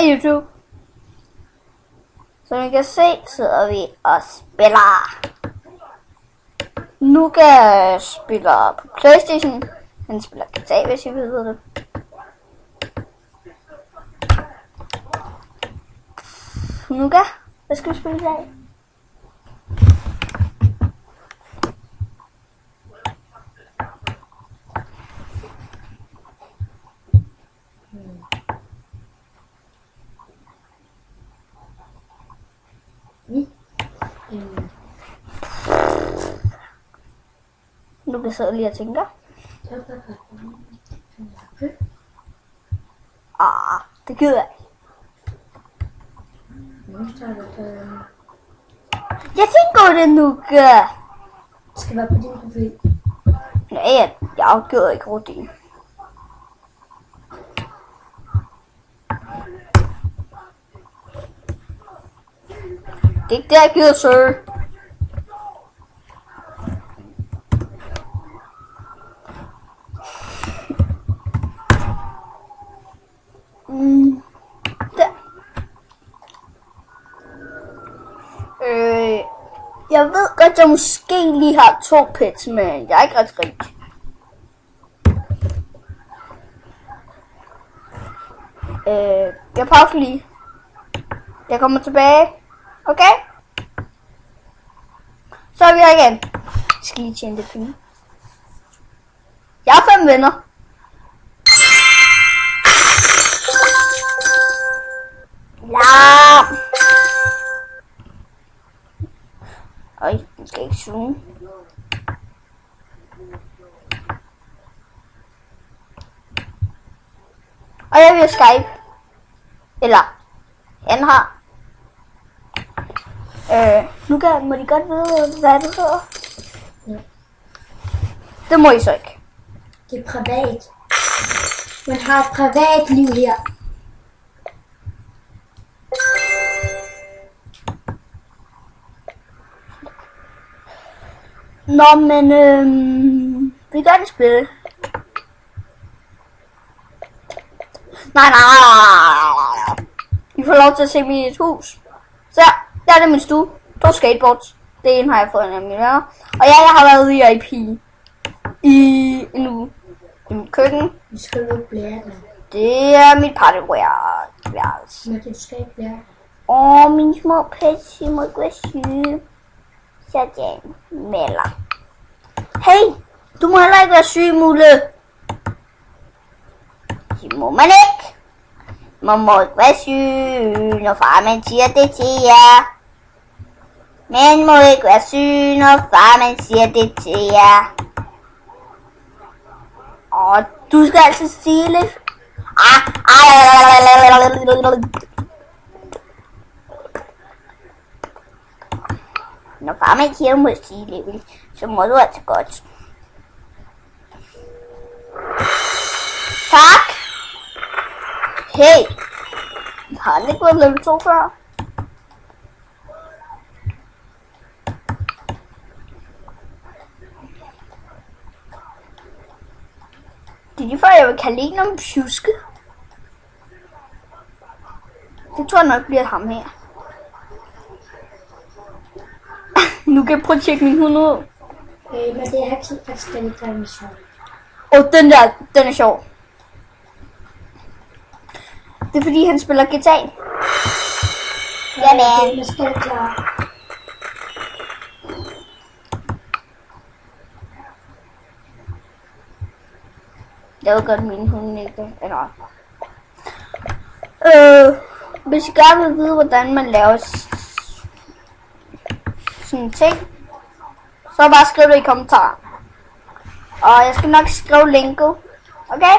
Hej YouTube. Som I kan se, sidder vi og spiller. Nuka spiller på PlayStation. Han spiller guitar, hvis I ved det. Nuka, hvad skal vi spille i dag? Nu kan sidde lige og tænke. Det gider jeg. Jeg tænker det nu. Skal være på din profil. Nej, jeg gider ikke rutine. Det er ikke det, jeg gider søge. Der. Jeg ved godt, at jeg måske lige har 2 pets, men jeg er ikke ret rig. Jeg pauser lige. Jeg kommer tilbage. Okay? Så er vi her igen. Jeg skal lige tjene det penge. Jeg har 5 venner. Ja. Øj, den skal ikke zoome. Og jeg vil Skype. Eller, han har. Nuka, må de godt vide, hvad du hedder? Ja. Det må I så ikke. Det er privat. Man har et privat liv her. Nå, men vi gør det spil. Nej. I får lov til at se mit hus. Så der er det min stue. 2 skateboards. Det ene har jeg fået af mine venner. Og ja, jeg har været VIP i en uge. I mit køkken. Vi skal jo blære dig. Det er mit partyware-værelse. Men du skal ikke blære. Mine små pets, I må ikke være syge. Sådan, melder. Hey, du må heller ikke være syg, Mulle. Det må man ikke. Man må ikke være syg, når far man siger det til jer. Man må ikke være syg, når far man siger det til jer. Og du skal altså sige lidt. Når far man siger, må sige lidt, så må du altså godt. Tak. Hey. Har han ikke været level 2 før? Det er lige før, jeg vil kalde en om pjuske. Det tror jeg nok bliver ham her. Nu kan jeg prøve at tjekke min hund ud. Men det er altid faktisk den ikke er sjov. Den er sjov. Det er fordi, han spiller guitar. Jamen. Jeg skal klare. Jeg ved godt, min hund ikke er. Hvis I gerne vil vide, hvordan man laver sådan en ting, så bare skriv det i kommentarer. Og jeg skal nok skrive linket. Okay?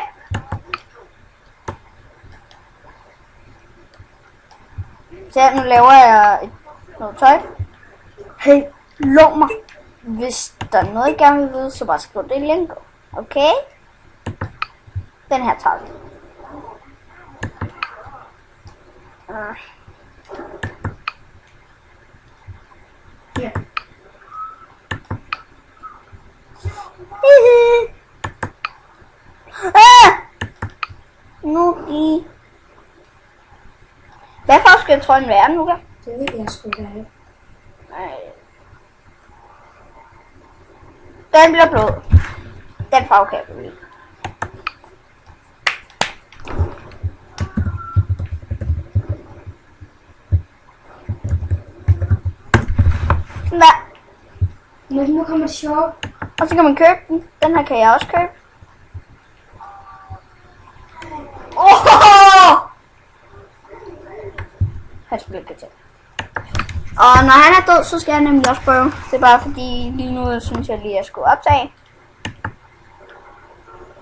Så nu laver jeg noget tøj. Hey, lov mig. Hvis der er noget, I gerne vil vide, så bare skriv det i linket. Okay? Den her tager vi. Ja. Nu i Hvad farve skal trøjen være nu, da? Det vil jeg sgu da ikke. Nej. Den bliver blå. Den farve kan jeg godt lide. Sådan der. Men nu kommer det sjovt. Og så kan man købe den. Den her kan jeg også købe. Han spiller guitar. Og når han er død, så skal jeg nemlig også prøve. Det er bare fordi lige nu synes jeg lige, at jeg skulle optage.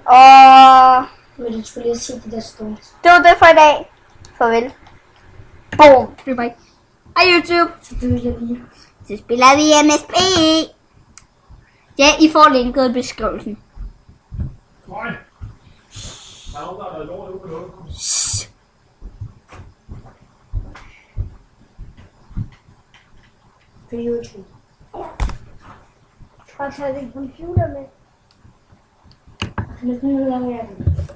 Og Men du skulle lige se det der stort. det var det for i dag. Farvel. Boom. Det er mig. Hej YouTube. Så det vil jeg lige. Så spiller vi MSP. Ja, I får linket i beskrivelsen. Nej. Der er nogen, der har været lort ude på noget. På YouTube. Og tage din computer med. Han er sådan noget med det.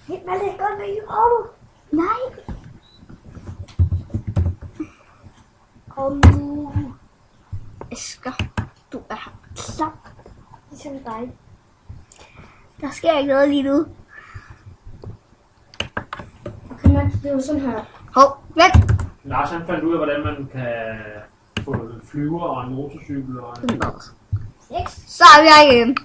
Helt hvad det er godt med YouTube. Nej. Kom nu. Asger, du er klam. Ligesom dig. Der sker ikke noget lige nu. Okay, Max, det er jo sådan her. Hov, vent. Lars han fandt ud af, hvordan man kan få en flyver og en motorcykel og en... Så er vi her igen.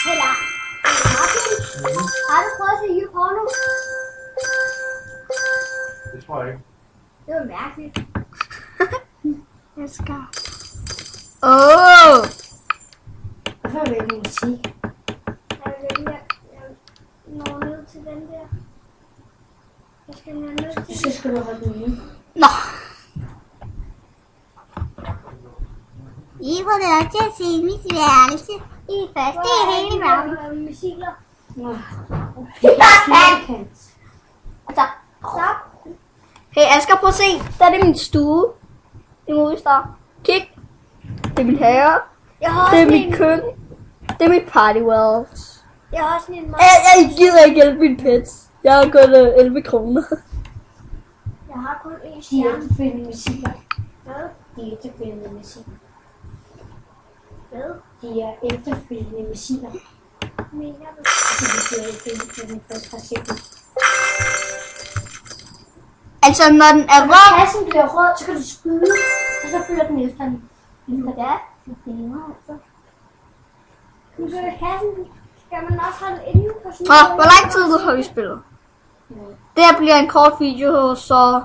Heller. Martin, har du prøvet at se YouPorno? Det tror jeg ikke. Det var mærkeligt. Asger. Hvorfor er det ikke musik? Jeg når ned til den der. Jeg skal ned til Så skal du holde den ude. Nå. I får lov til at se mit værelse i første hele verden. Missiler. Nå. Firkant. Altså, stop. Hey Asger, prøv at se. Der er det min stue. I Movistar. Kig. Det er min have. Jeg har Det er også mit køkken. Det er mit partywells. Jeg har også en Jeg gider ikke hjælpe mine pets. Jeg har gået 11 kroner. Jeg har kun én De er stjerne. efterfølgende missiler. Hvad? De er efterfølgende missiler. Hvad? De er efterfølgende missiler. Mener du? Det betyder efterfølgende først har set dem. Altså, når den er Når rød. kassen bliver rød, så kan du skyde, og så følger den efter den. Ja, det er altså. Nu så er kassen. Skal man også holde inde på sådan Hvor lang tid har vi spillet? Det her bliver en kort video, så